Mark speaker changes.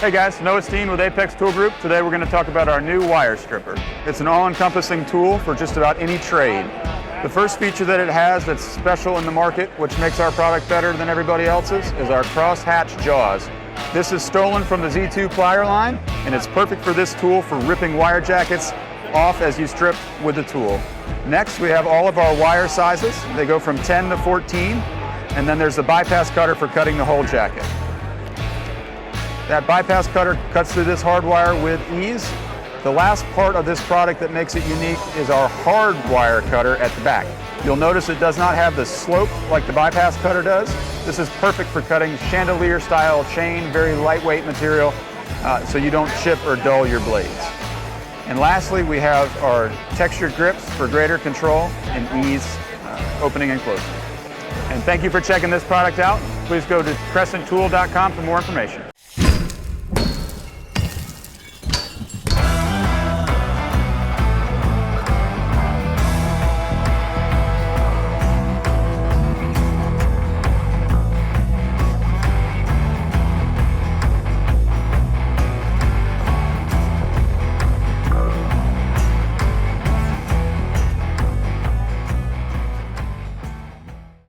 Speaker 1: Hey guys, Noah Steen with Apex Tool Group. Today we're going to talk about our new wire stripper. It's an all-encompassing tool for just about any trade. The first feature that it has that's special in the market, which makes our product better than everybody else's, is our cross-hatch jaws. This is stolen from the Z2 plier line, and it's perfect for this tool for ripping wire jackets off as you strip with the tool. Next, we have all of our wire sizes. They go from 10 to 14, and then there's the bypass cutter for cutting the whole jacket. That bypass cutter cuts through this hardwire with ease. The last part of this product that makes it unique is our hardwire cutter at the back. You'll notice it does not have the slope like the bypass cutter does. This is perfect for cutting chandelier style chain, very lightweight material, so you don't chip or dull your blades. And lastly, we have our textured grips for greater control and ease opening and closing. And thank you for checking this product out. Please go to crescenttool.com for more information.